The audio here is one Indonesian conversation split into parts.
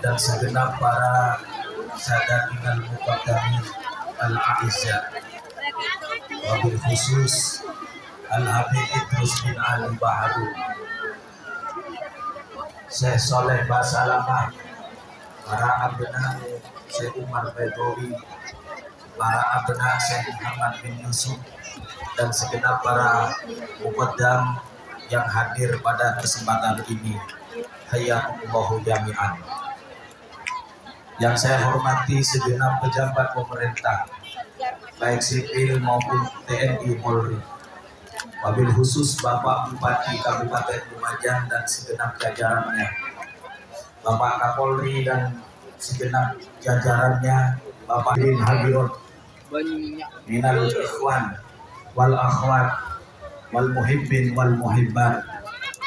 dan segenap para sadatinal muqaddamin al-a'izzah, wabil khusus Al-Habib Idrus bin Ali Bahadur, Syekh Soleh Basalamah, para abna Syekh Umar Baidowi, para abna Syekh Muhammad bin Yusuf, dan segenap para muqaddam yang hadir pada kesempatan ini. Hayakumullahu jami'an. Yang saya hormati segenap pejabat pemerintah, baik sipil maupun TNI Polri, wabil khusus Bapak Bupati Kabupaten Lumajang dan segenap jajarannya, Bapak Kapolri dan segenap jajarannya, Bapak Din Hadirat minal ikhwan wal akhwat wal muhibbin wal muhibbat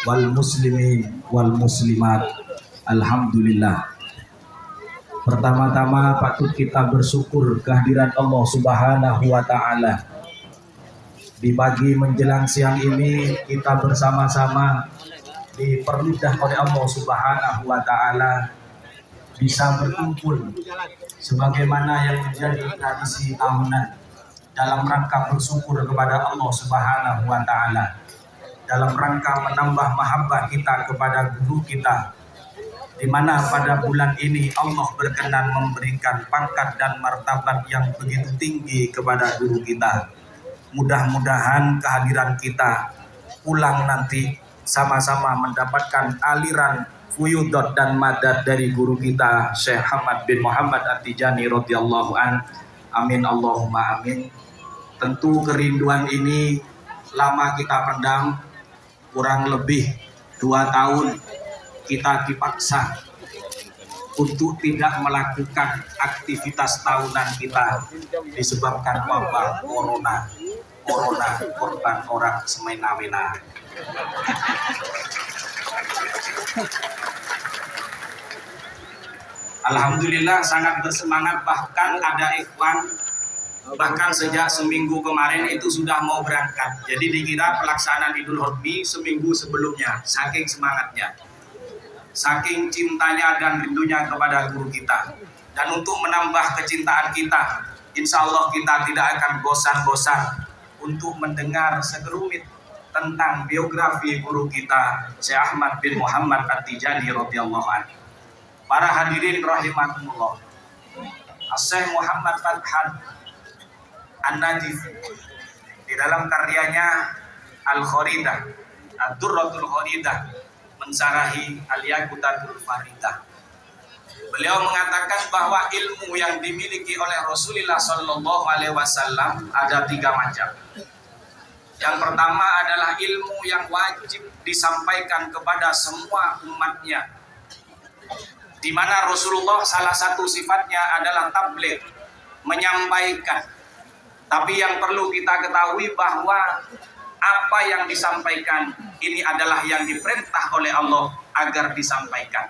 wal muslimin wal muslimat. Alhamdulillah. Pertama-tama patut kita bersyukur kehadiran Allah Subhanahu wa Ta'ala. Di pagi menjelang siang ini kita bersama-sama dipermudah oleh Allah Subhanahu wa Ta'ala bisa berkumpul sebagaimana yang menjadi tradisi tahunan dalam rangka bersyukur kepada Allah Subhanahu wa Ta'ala, dalam rangka menambah mahabbah kita kepada guru kita, di mana pada bulan ini Allah berkenan memberikan pangkat dan martabat yang begitu tinggi kepada guru kita. Mudah-mudahan kehadiran kita pulang nanti sama-sama mendapatkan aliran fuyudot dan madad dari guru kita Syekh Hamad bin Muhammad At-Tijani radhiyallahu an. Amin Allahumma amin. Tentu kerinduan ini lama kita pendam, kurang lebih 2 tahun kita dipaksa untuk tidak melakukan aktivitas tahunan kita disebabkan wabah corona korban orang semena-mena. Alhamdulillah sangat bersemangat, bahkan ada ikhwan bahkan sejak seminggu kemarin itu sudah mau berangkat. Jadi dikira pelaksanaan Idul Fitri seminggu sebelumnya, saking semangatnya, saking cintanya dan rindunya kepada guru kita. Dan untuk menambah kecintaan kita, insya Allah kita tidak akan bosan-bosan untuk mendengar segerumit tentang biografi guru kita Syekh Ahmad bin Muhammad At-Tijani radhiyallahu anhu. Para hadirin rahimakumullah, Syekh Muhammad Fathan An-Najif di dalam karyanya Al-Kharidah, Ad-Durratul Kharidah, mensarahi Al-Yaqutatul Faridah, beliau mengatakan bahwa ilmu yang dimiliki oleh Rasulullah Shallallahu Alaihi Wasallam ada 3 macam. Yang pertama adalah ilmu yang wajib disampaikan kepada semua umatnya, di mana Rasulullah salah satu sifatnya adalah tabligh, menyampaikan. Tapi yang perlu kita ketahui bahwa apa yang disampaikan ini adalah yang diperintah oleh Allah agar disampaikan.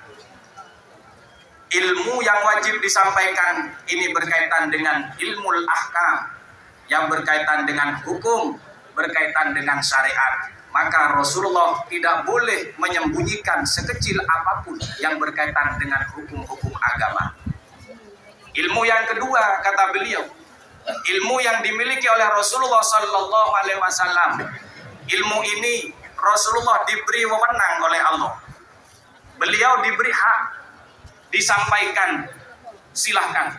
Ilmu yang wajib disampaikan ini berkaitan dengan ilmul ahkam, yang berkaitan dengan hukum, berkaitan dengan syariat. Maka Rasulullah tidak boleh menyembunyikan sekecil apapun yang berkaitan dengan hukum-hukum agama. Ilmu yang kedua, kata beliau, ilmu yang dimiliki oleh Rasulullah Sallallahu Alaihi Wasallam. Ilmu ini Rasulullah diberi wewenang oleh Allah. Beliau diberi hak, disampaikan silahkan,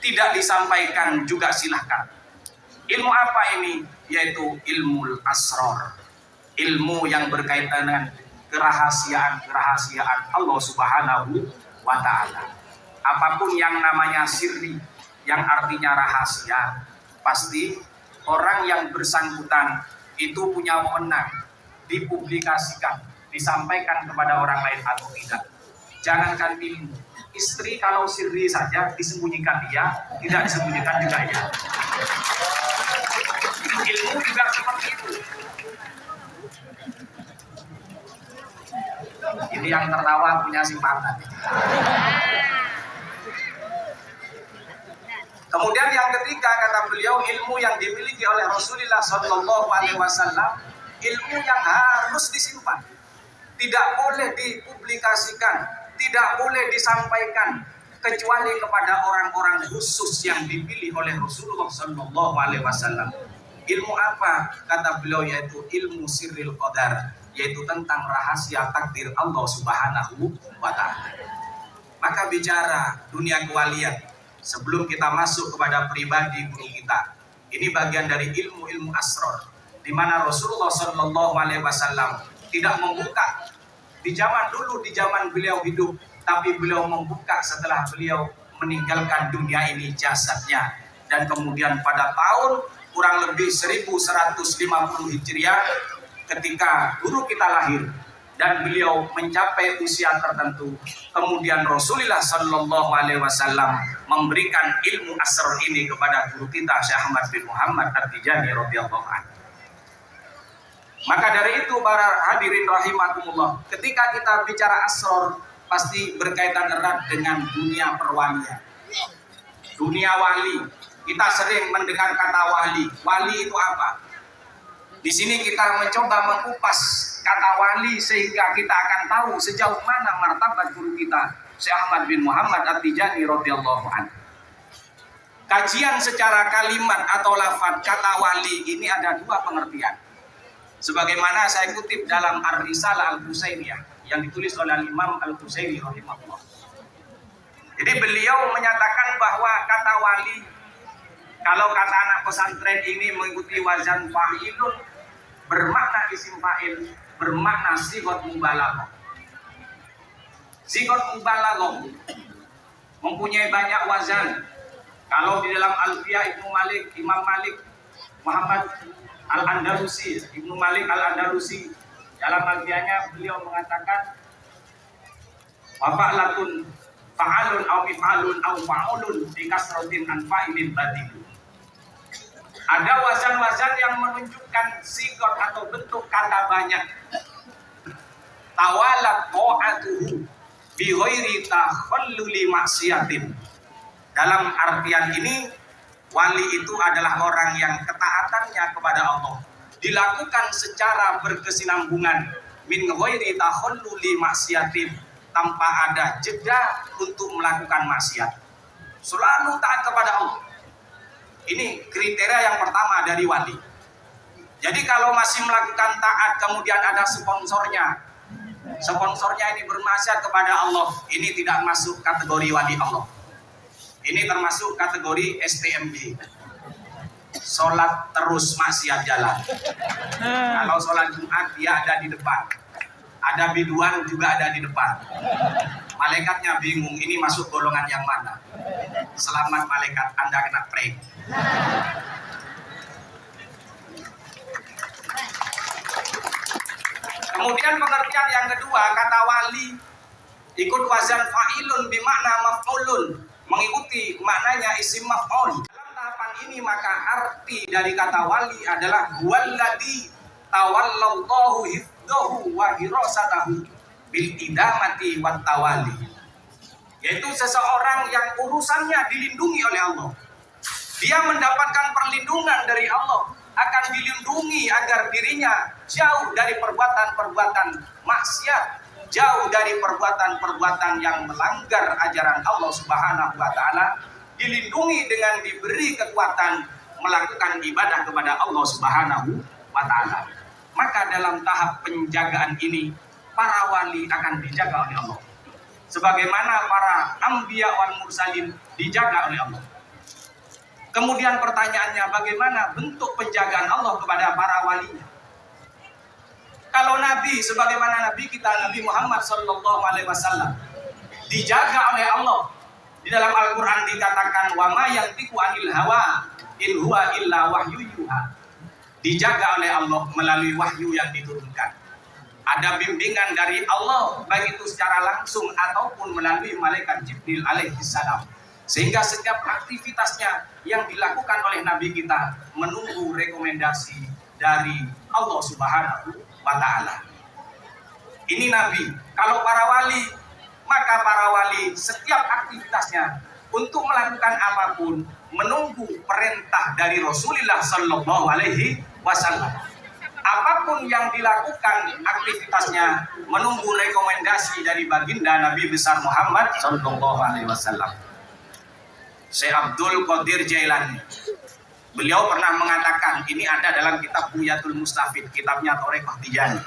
tidak disampaikan juga silahkan. Ilmu apa ini? Yaitu ilmu asrar, ilmu yang berkaitan dengan kerahasiaan Allah Subhanahu wa Ta'ala. Apapun yang namanya sirri, yang artinya rahasia, pasti orang yang bersangkutan itu punya wewenang dipublikasikan, disampaikan kepada orang lain atau tidak. Jangankan ilmu, istri kalau sirri saja disembunyikan dia, tidak disembunyikan juga ya. Ilmu juga seperti itu. Ini yang tertawa punya simpatan. Kemudian yang ketiga, kata beliau, ilmu yang dimiliki oleh Rasulullah Sallallahu Alaihi Wasallam, ilmu yang harus disimpan, tidak boleh dipublikasikan, tidak boleh disampaikan kecuali kepada orang-orang khusus yang dipilih oleh Rasulullah Sallallahu Alaihi Wasallam. Ilmu apa? Kata beliau, yaitu ilmu sirril qadar, yaitu tentang rahasia takdir Allah Subhanahu wa Ta'ala. Maka bicara dunia kewalian, sebelum kita masuk kepada pribadi guru kita, ini bagian dari ilmu-ilmu asrar, di mana Rasulullah Sallallahu Alaihi Wasallam tidak membuka di zaman dulu, di zaman beliau hidup, tapi beliau membuka setelah beliau meninggalkan dunia ini jasadnya. Dan kemudian pada tahun kurang lebih 1150 Hijriah, ketika guru kita lahir dan beliau mencapai usia tertentu, kemudian Rasulullah Sallallahu Alaihi Wasallam memberikan ilmu asrar ini kepada guru kita Syekh Ahmad bin Muhammad At-Tijani radhiyallahu anhu. Maka dari itu para hadirin rahimakumullah, ketika kita bicara asrar pasti berkaitan erat dengan dunia perwalian, dunia wali. Kita sering mendengar kata wali. Wali itu apa? Di sini kita mencoba mengupas kata wali sehingga kita akan tahu sejauh mana martabat guru kita Syekh Ahmad bin Muhammad At-Tijani radhiyallahu anhu. Kajian secara kalimat atau lafaz kata wali ini ada dua pengertian. Sebagaimana saya kutip dalam Ar-Risalah Al-Husainiyah yang ditulis oleh Imam Al-Husaini rahimahullah. Jadi beliau menyatakan bahwa kata wali, kalau kata anak pesantren ini mengikuti wazan fa'ilun, bermakna isim fa'il, bermakna sigot mubalaghah. Sigot mubalaghah mempunyai banyak wazan. Kalau di dalam Alfiyah Ibnu Malik, Imam Malik Muhammad Al-Andalusi, Ibnu Malik Al-Andalusi, dalam Alfiyahnya beliau mengatakan wa fa'latun fa'alun aw mif'alun aw fa'ulun bi kasratin an fa'ilin badil. Ada wazan-wazan yang menunjukkan sigot atau bentuk kata banyak. Tawalat ta'atuhu bi ghairi takhalluli maksiatin. Dalam artian ini, wali itu adalah orang yang ketaatannya kepada Allah dilakukan secara berkesinambungan, min ghairi takhalluli maksiatin, tanpa ada jeda untuk melakukan maksiat. Selalu taat kepada Allah. Ini kriteria yang pertama dari wali. Jadi kalau masih melakukan taat kemudian ada sponsornya, sponsornya ini bermaksiat kepada Allah, ini tidak masuk kategori wali Allah. Ini termasuk kategori STMJ, sholat terus maksiat jalan. Kalau sholat Jumat dia ada di depan, ada biduan juga ada di depan. Malaikatnya bingung, ini masuk golongan yang mana? Selamat malaikat, Anda kena prank. Kemudian pengertian yang kedua, kata wali ikut wazan fa'ilun bimakna maf'ulun, mengikuti maknanya isim maf'ul. Dalam tahapan ini maka arti dari kata wali adalah huwallazi tawallallahu hifdhahu wa hirasatahu bil idamati wat tawali, yaitu seseorang yang urusannya dilindungi oleh Allah. Dia mendapatkan perlindungan dari Allah, akan dilindungi agar dirinya jauh dari perbuatan-perbuatan maksiat, jauh dari perbuatan-perbuatan yang melanggar ajaran Allah Subhanahu wa Ta'ala, dilindungi dengan diberi kekuatan melakukan ibadah kepada Allah Subhanahu wa Ta'ala. Maka dalam tahap penjagaan ini, para wali akan dijaga oleh Allah, sebagaimana para anbiya wal mursalin dijaga oleh Allah. Kemudian pertanyaannya, bagaimana bentuk penjagaan Allah kepada para walinya? Kalau Nabi, sebagaimana Nabi kita Nabi Muhammad Sallallahu Alaihi Wasallam dijaga oleh Allah, di dalam Al-Quran dikatakan wa ma yantiqu anil hawa in huwa illa wahyu yuha. Dijaga oleh Allah melalui wahyu yang diturunkan. Ada bimbingan dari Allah, baik itu secara langsung ataupun melalui malaikat Jibril alaihi salam. Sehingga setiap aktivitasnya yang dilakukan oleh Nabi kita menunggu rekomendasi dari Allah Subhanahu wa Ta'ala. Ini Nabi. Kalau para wali, maka para wali setiap aktivitasnya untuk melakukan apapun menunggu perintah dari Rasulullah Sallallahu Alaihi Wasallam. apapun yang dilakukan aktivitasnya menunggu rekomendasi dari baginda Nabi besar Muhammad Sallallahu Alaihi Wasallam. Syekh Abdul Qadir Jailani, beliau pernah mengatakan, ini ada dalam kitab Buyatul Mustafid, kitabnya Thariqah Tijani.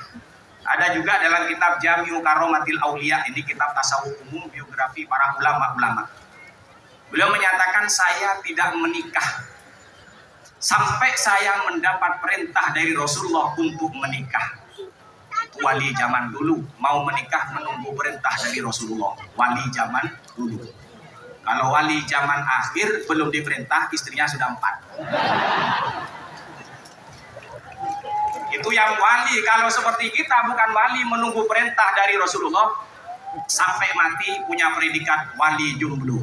Ada juga dalam kitab Jami'u Karomatil Aulia, ini kitab tasawuf umum biografi para ulama-ulama. Beliau menyatakan, saya tidak menikah sampai saya mendapat perintah dari Rasulullah untuk menikah. Wali zaman dulu mau menikah menunggu perintah dari Rasulullah. Wali zaman dulu. Kalau wali zaman akhir belum diperintah, istrinya sudah 4. Itu yang wali. Kalau seperti kita bukan wali menunggu perintah dari Rasulullah, sampai mati punya predikat wali jomblo.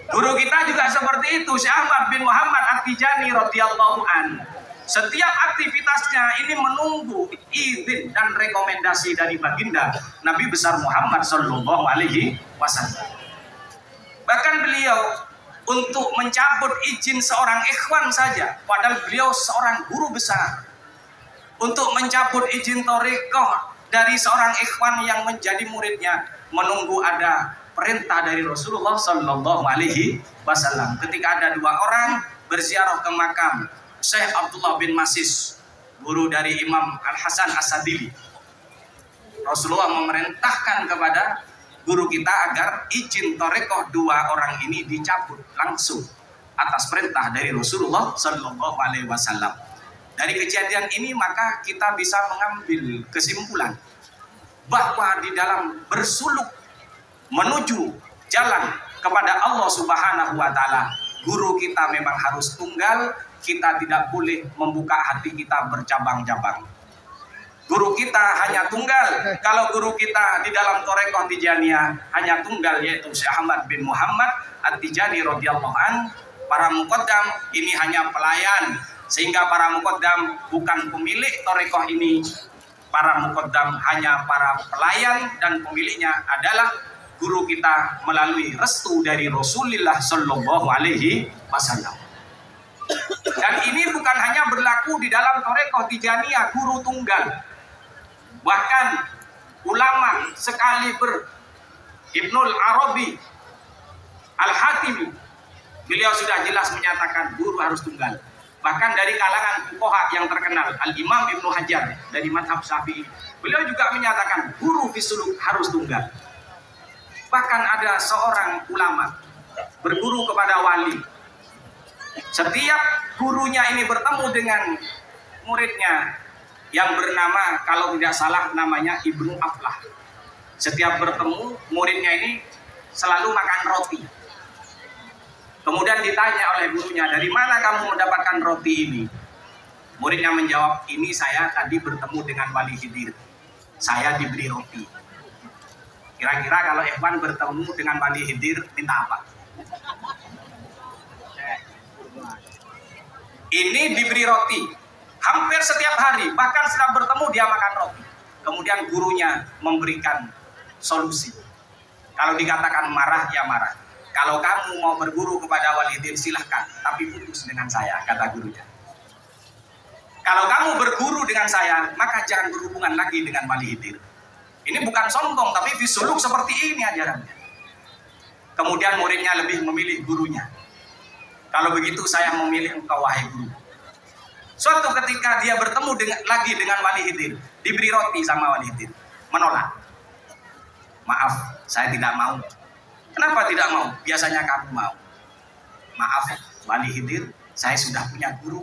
Guru kita juga seperti itu, Syekh Ahmad bin Muhammad At-Tijani radhiyallahu an. Setiap aktivitasnya ini menunggu izin dan rekomendasi dari baginda Nabi besar Muhammad Sallallahu Alaihi Wasallam. Bahkan beliau untuk mencabut izin seorang ikhwan saja, padahal beliau seorang guru besar, untuk mencabut izin thariqah dari seorang ikhwan yang menjadi muridnya, menunggu ada perintah dari Rasulullah Sallallahu Alaihi Wasallam. Ketika ada 2 orang berziarah ke makam Syekh Abdullah bin Masis, guru dari Imam Al-Hasan As-Sadili, Rasulullah memerintahkan kepada guru kita agar izin thariqah 2 orang ini dicabut langsung atas perintah dari Rasulullah Sallallahu Alaihi Wasallam. Dari kejadian ini maka kita bisa mengambil kesimpulan bahwa di dalam bersuluk menuju jalan kepada Allah Subhanahu wa Ta'ala, guru kita memang harus tunggal. Kita tidak boleh membuka hati kita bercabang-cabang. Guru kita hanya tunggal. Kalau guru kita di dalam Thariqah Tijaniyah hanya tunggal, yaitu Syekh Ahmad bin Muhammad At-Tijani radhiyallahu an. Para muqaddam ini hanya pelayan, sehingga para muqaddam bukan pemilik Thariqah ini. Para muqaddam hanya para pelayan, dan pemiliknya adalah guru kita melalui restu dari Rasulullah Sallallahu Alaihi Wasallam. Dan ini bukan hanya berlaku di dalam Thariqah Tijaniyah guru tunggal. Bahkan ulama sekaliber Ibnul Arabi Al-Hatimi, beliau sudah jelas menyatakan guru harus tunggal. Bahkan dari kalangan fuqaha yang terkenal, Al-Imam Ibnu Hajar dari mazhab Syafi'i, beliau juga menyatakan guru fisuluk harus tunggal. Bahkan ada seorang ulama berguru kepada wali. Setiap gurunya ini bertemu dengan muridnya yang bernama, kalau tidak salah namanya Ibnu Aflah. Setiap bertemu muridnya ini selalu makan roti. Kemudian ditanya oleh gurunya, dari mana kamu mendapatkan roti ini? Muridnya menjawab, ini saya tadi bertemu dengan Wali Khidir, saya diberi roti. Kira-kira kalau Ikhwan bertemu dengan Wali Khidir minta apa? Ini diberi roti hampir setiap hari, bahkan setelah bertemu dia makan roti. Kemudian gurunya memberikan solusi. Kalau dikatakan marah, ya marah. Kalau kamu mau berguru kepada Wali Khidir silahkan, tapi putus dengan saya, kata gurunya. Kalau kamu berguru dengan saya, maka jangan berhubungan lagi dengan Wali Khidir. Ini bukan sombong, tapi fisuluk seperti ini ajarannya. Kemudian muridnya lebih memilih gurunya. Kalau begitu saya memilih engkau wahai guru. Suatu ketika dia bertemu lagi dengan Wali Khidir, diberi roti sama Wali Khidir, menolak. Maaf, saya tidak mau. Kenapa tidak mau? Biasanya kamu mau. Maaf, Wali Khidir, saya sudah punya guru.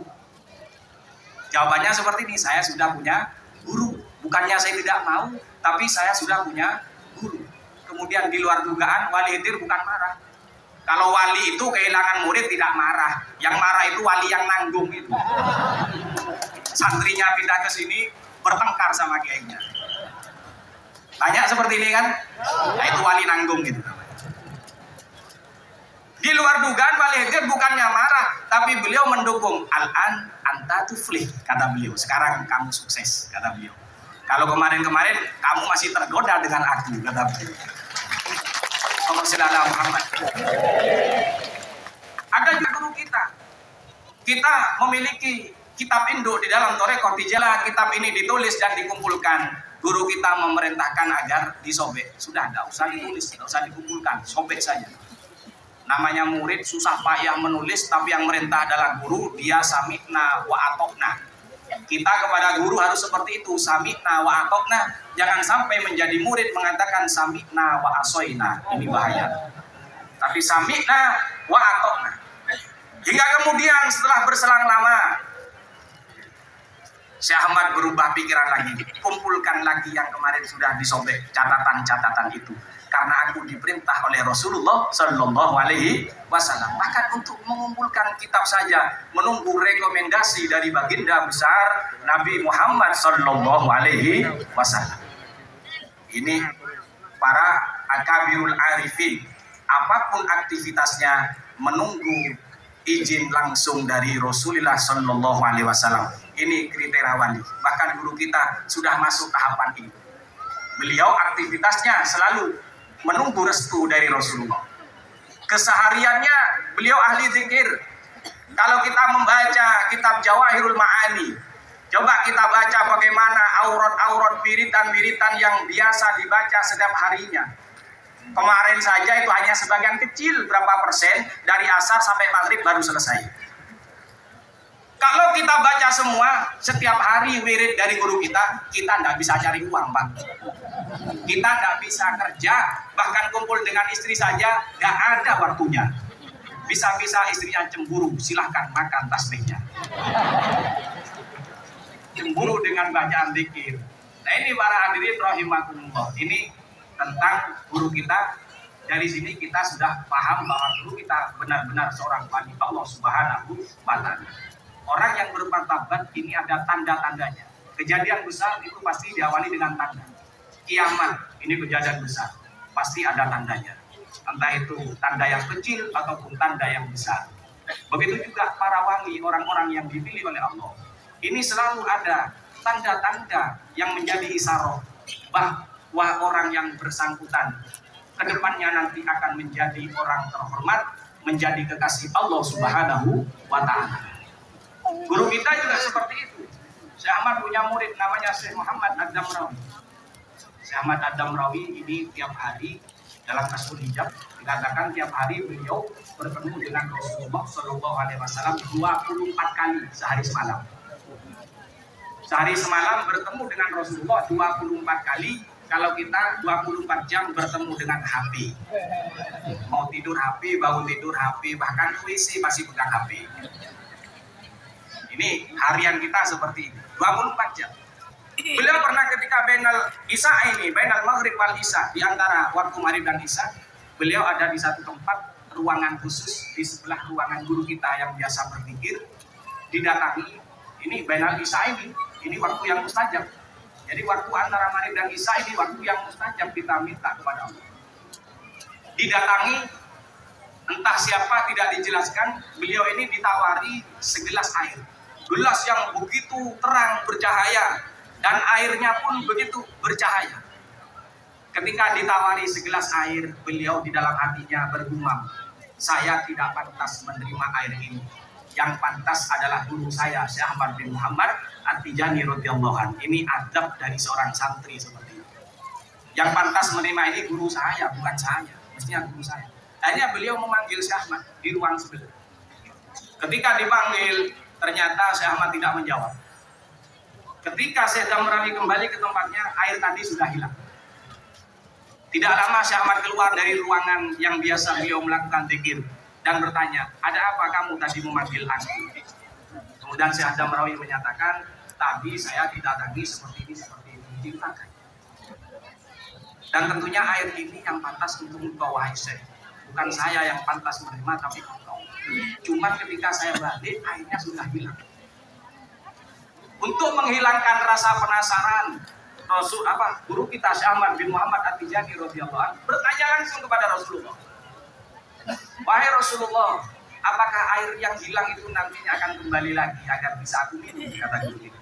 Jawabannya seperti ini, saya sudah punya guru. Bukannya saya tidak mau, tapi saya sudah punya guru. Kemudian di luar dugaan, Wali Khidir bukan marah. Kalau wali itu kehilangan murid tidak marah. Yang marah itu wali yang nanggung itu. Santrinya pindah ke sini bertengkar sama kiainya. Tanya seperti ini kan? Nah itu wali nanggung gitu. Di luar dugaan Wali Khidir bukannya marah, tapi beliau mendukung. Al-an anta tuflih, kata beliau. Sekarang kamu sukses, kata beliau. Kalau kemarin-kemarin kamu masih tergoda dengan aku, kata beliau. Muhammad. Ada juga guru kita Kita memiliki kitab induk di dalam Thariqah Tijalah. Kitab ini ditulis dan dikumpulkan. Guru kita memerintahkan agar disobek. Sudah, tidak usah ditulis, tidak usah dikumpulkan, sobek saja. Namanya murid susah payah menulis, tapi yang merintah adalah guru. Dia sami'na wa atokna. Kita kepada guru harus seperti itu, sami'na wa atokna. Jangan sampai menjadi murid mengatakan sami'na wa asoina. Ini bahaya. Tapi sami'na wa atokna. Hingga kemudian setelah berselang lama, Syekh Ahmad berubah pikiran lagi. Kumpulkan lagi yang kemarin sudah disobek, catatan-catatan itu. Karena aku diperintah oleh Rasulullah Sallallahu Alaihi Wasallam. Maka untuk mengumpulkan kitab saja, menunggu rekomendasi dari baginda besar Nabi Muhammad Sallallahu Alaihi Wasallam. Ini para akabirul arifin, apapun aktivitasnya menunggu izin langsung dari Rasulullah Sallallahu Alaihi Wasallam. Ini kriteria wali. Bahkan guru kita sudah masuk tahapan ini. Beliau aktivitasnya selalu menunggu restu dari Rasulullah. Kesehariannya beliau ahli zikir. Kalau kita membaca kitab Jawahirul Ma'ani, coba kita baca bagaimana aurat-aurat wiritan-wiritan yang biasa dibaca setiap harinya. Kemarin saja itu hanya sebagian kecil, berapa persen dari asar sampai maghrib baru selesai. Kalau kita baca semua setiap hari wirid dari guru kita tidak bisa cari uang, Pak. Kita tidak bisa kerja, bahkan kumpul dengan istri saja tidak ada waktunya. Bisa-bisa istrinya cemburu, silahkan makan tasbihnya. Cemburu dengan bacaan zikir. Nah ini para hadirin rahimakumullah. Ini tentang guru kita. Dari sini kita sudah paham bahwa guru kita benar-benar seorang wali Allah Subhanahu wa Ta'ala. Orang yang bermartabat ini ada tanda-tandanya. Kejadian besar itu pasti diawali dengan tanda. Kiamat ini kejadian besar, pasti ada tandanya. Entah itu tanda yang kecil ataupun tanda yang besar. Begitu juga para wali, orang-orang yang dipilih oleh Allah. Ini selalu ada tanda-tanda yang menjadi isyarat bahwa orang yang bersangkutan kedepannya nanti akan menjadi orang terhormat, menjadi kekasih Allah Subhanahu wa Ta'ala. Guru kita juga seperti itu. Syekh Ahmad punya murid namanya Syekh Muhammad Ad-Damrawi. Syekh Ahmad Ad-Damrawi ini tiap hari dalam Kashful Hijab dikatakan tiap hari beliau bertemu dengan Rasulullah Sallallahu Alaihi Wasallam 24 kali sehari semalam. Sehari semalam bertemu dengan Rasulullah 24 kali. Kalau kita 24 jam bertemu dengan HP. Mau tidur HP, bangun tidur HP, bahkan WC masih pegang HP. Ini harian kita seperti ini, 24 jam. Beliau pernah ketika bainal isya ini, bainal maghrib wal isya, di antara waktu maghrib dan isya, beliau ada di satu tempat ruangan khusus di sebelah ruangan guru kita yang biasa berzikir. Didatangi, ini bainal isya ini waktu yang mustajab. Jadi waktu antara maghrib dan isya ini waktu yang mustajab, kita minta kepada Allah. Didatangi, entah siapa tidak dijelaskan, beliau ini ditawari segelas air. Gelas yang begitu terang bercahaya dan airnya pun begitu bercahaya. Ketika ditawari segelas air, beliau di dalam hatinya bergumam, saya tidak pantas menerima air ini. Yang pantas adalah guru saya, Syekh Ahmad bin Muhammad At-Tijani radhiyallahu anhu. Ini adab dari seorang santri seperti itu. Yang pantas menerima ini guru saya, bukan saya. Mestinya guru saya. Akhirnya beliau memanggil Syekh Ahmad di ruang sebelah. Ketika dipanggil, ternyata Syekh Ahmad tidak menjawab. Ketika Syekh Damrawi kembali ke tempatnya, air tadi sudah hilang. Tidak lama Syekh Ahmad keluar dari ruangan yang biasa beliau melakukan zikir dan bertanya, ada apa kamu tadi memanggil aku? Kemudian Syekh Damrawi menyatakan, tadi saya didatangi seperti ini, ceritakan. Dan tentunya air ini yang pantas untuk engkau wahai Syekh. Bukan saya yang pantas menerima, tapi engkau. Cuma ketika saya balik, airnya sudah hilang. Untuk menghilangkan rasa penasaran, guru kita Syekh Ahmad bin Muhammad At-Tijani radhiyallahu anhu bertanya langsung kepada Rasulullah. Wahai Rasulullah, apakah air yang hilang itu nantinya akan kembali lagi agar bisa aku minum? Kata guru kita.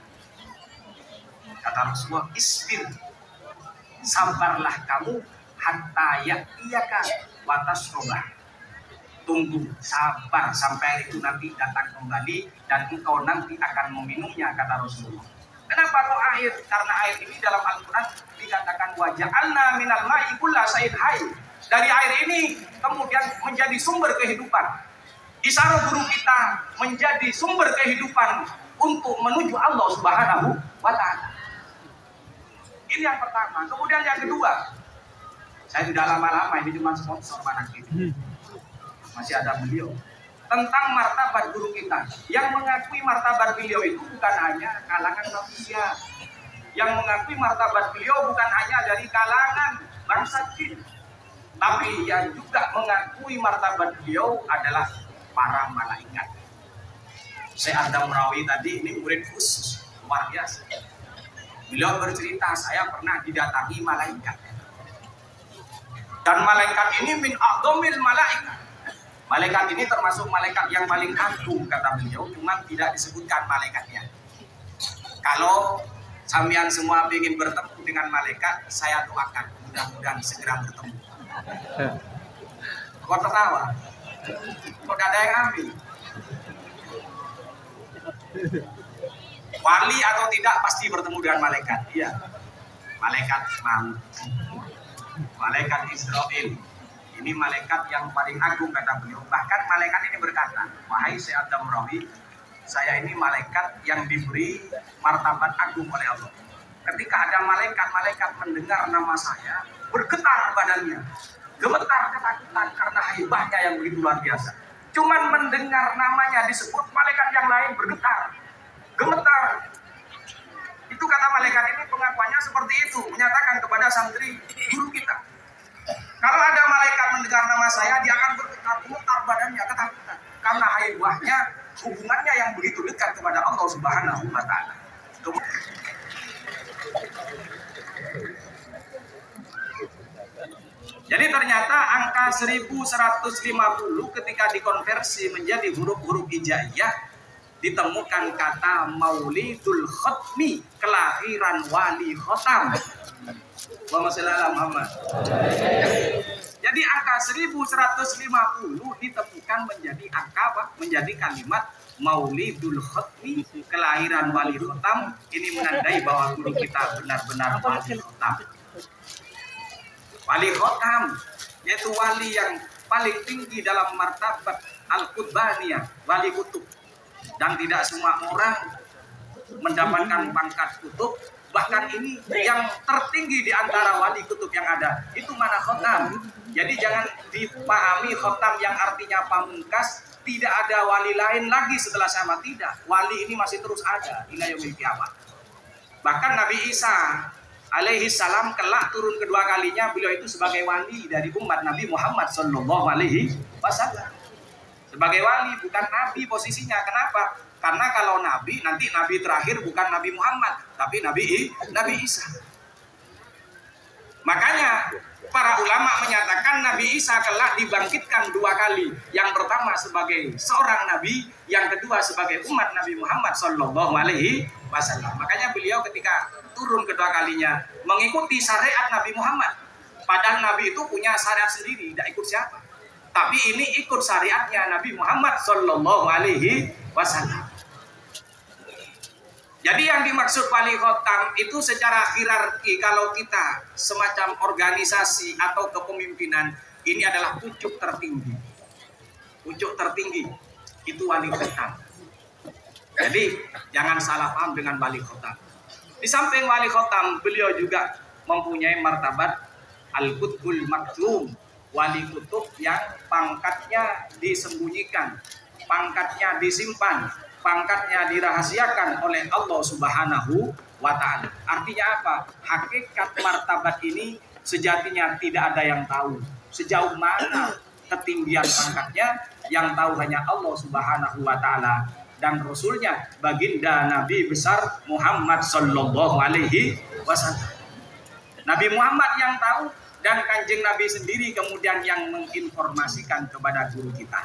Kata Rasulullah, isbir, sabarlah kamu hatta ya'tiyaka wa tashrabah. tunggu, sabar sampai itu nanti datang kembali dan engkau nanti akan meminumnya, kata Rasulullah. Kenapa kok air? Karena air ini dalam Al-Quran dikatakan waja'alna minal ma'i kulla syai'in hayy. Dari air ini kemudian menjadi sumber kehidupan. Isyarat guru kita menjadi sumber kehidupan untuk menuju Allah Subhanahu wa Ta'ala. Ini yang pertama. Kemudian yang kedua, saya tidak lama-lama, ini cuma sponsor mana gitu. Masih ada beliau. Tentang martabat guru kita. Yang mengakui martabat beliau itu bukan hanya kalangan manusia. Yang mengakui martabat beliau bukan hanya dari kalangan bangsa jin. Tapi yang juga mengakui martabat beliau adalah para malaikat. Syekh Ad-Damrawi tadi ini murid khusus, luar biasa. Beliau bercerita, saya pernah didatangi malaikat. Dan malaikat ini min a'dhamil malaikat. Malaikat ini termasuk malaikat yang paling agung, kata beliau, cuma tidak disebutkan malaikatnya. Kalau sampean semua ingin bertemu dengan malaikat, saya doakan mudah-mudahan segera bertemu. Kok tertawa? Kok ada yang ambil? Wali atau tidak pasti bertemu dengan malaikat. Iya. Malaikat maut. Malaikat Israel. Ini malaikat yang paling agung, kata beliau. Bahkan malaikat ini berkata, wahai Syekh Ad-Damrawi, saya ini malaikat yang diberi martabat agung oleh Allah. Ketika ada malaikat mendengar nama saya, bergetar badannya, gemetar ketakutan karena hebatnya yang begitu luar biasa. Cuman mendengar namanya disebut, malaikat yang lain bergetar, gemetar. Itu kata malaikat ini pengakuannya seperti itu, menyatakan kepada santri guru kita. Kalau ada malaikat mendengar nama saya, dia akan bergetar, gemetar badannya ketakutan karena hebatnya hubungannya yang begitu dekat kepada Allah Subhanahu wa Ta'ala. Jadi ternyata angka 1150 ketika dikonversi menjadi huruf-huruf hijaiyah ditemukan kata Maulidul Khatmi, kelahiran wali khotam. Muhammad. Jadi angka 1150 ditemukan menjadi angka apa? Menjadi kalimat Maulidul Khatmi, kelahiran wali khotam. Ini menandai bahwa guru kita benar-benar wali khotam. Wali khotam, yaitu wali yang paling tinggi dalam martabat Al-Qutbaniyah, wali kutub. Dan tidak semua orang mendapatkan pangkat kutub. Bahkan ini yang tertinggi di antara wali kutub yang ada. Itu mana khotam. Jadi jangan dipahami khotam yang artinya pamungkas. Tidak ada wali lain lagi setelah sama. Tidak. Wali ini masih terus ada. Ila yaumil qiyamah. Bahkan Nabi Isa alaihi salam kelak turun kedua kalinya, beliau itu sebagai wali dari umat Nabi Muhammad sallallahu alaihi wasallam. Sebagai wali, bukan nabi posisinya. Kenapa? Karena kalau nabi, nanti nabi terakhir bukan Nabi Muhammad, tapi Nabi Isa. Makanya para ulama menyatakan Nabi Isa kelak dibangkitkan dua kali. Yang pertama sebagai seorang nabi, yang kedua sebagai umat Nabi Muhammad sallallahu alaihi wasallam. Makanya beliau ketika turun kedua kalinya mengikuti syariat Nabi Muhammad. Padahal Nabi itu punya syariat sendiri, tidak ikut siapa. Tapi ini ikut syariatnya Nabi Muhammad sallallahu alaihi wasallam. Jadi yang dimaksud wali khotam itu secara hierarki, kalau kita semacam organisasi atau kepemimpinan, ini adalah pucuk tertinggi. Pucuk tertinggi itu wali khotam. Jadi jangan salah paham dengan wali khotam. Di samping wali khotam, beliau juga mempunyai martabat al-qutbul maktum, wali kutub yang pangkatnya disembunyikan, pangkatnya disimpan, pangkatnya dirahasiakan oleh Allah Subhanahu wa Ta'ala. Artinya apa? Hakikat martabat ini sejatinya tidak ada yang tahu. Sejauh mana ketinggian pangkatnya, yang tahu hanya Allah Subhanahu wa Ta'ala dan Rasulnya, baginda Nabi besar Muhammad sallallahu alaihi wasallam. Nabi Muhammad yang tahu, dan Kanjeng Nabi sendiri kemudian yang menginformasikan kepada guru kita.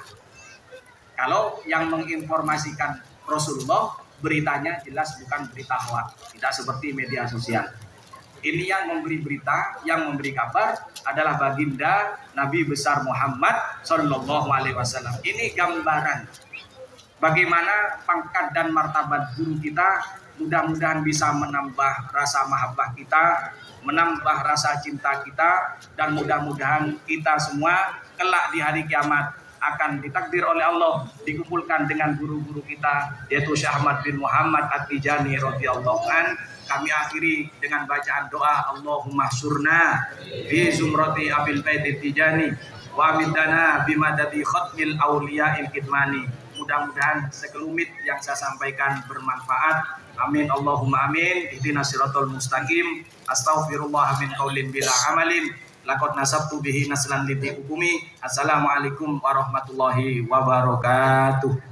Kalau yang menginformasikan Rasulullah, beritanya jelas bukan berita hoax, tidak seperti media sosial. Ini yang memberi berita, yang memberi kabar adalah baginda Nabi besar Muhammad Sallallahu Alaihi Wasallam. Ini gambaran bagaimana pangkat dan martabat guru kita. Mudah-mudahan bisa menambah rasa mahabbah kita, menambah rasa cinta kita, dan mudah-mudahan kita semua kelak di hari kiamat akan ditakdir oleh Allah dikumpulkan dengan guru-guru kita, yaitu Syekh Ahmad bin Muhammad At-Tijani radhiyallahu an. Kami akhiri dengan bacaan doa, Allahumma surna bi zumrati abil bait Tijani wa midana bimadadi khatmil awliya'il kidmani. Mudah-mudahan sekelumit yang saya sampaikan bermanfaat. Amin Allahumma amin. Ihdinas siratal mustaqim. Astaghfirullah min qaulin bila amalin. Laqad nasabtu bihi naslan lidhi hukumi. Assalamualaikum warahmatullahi wabarakatuh.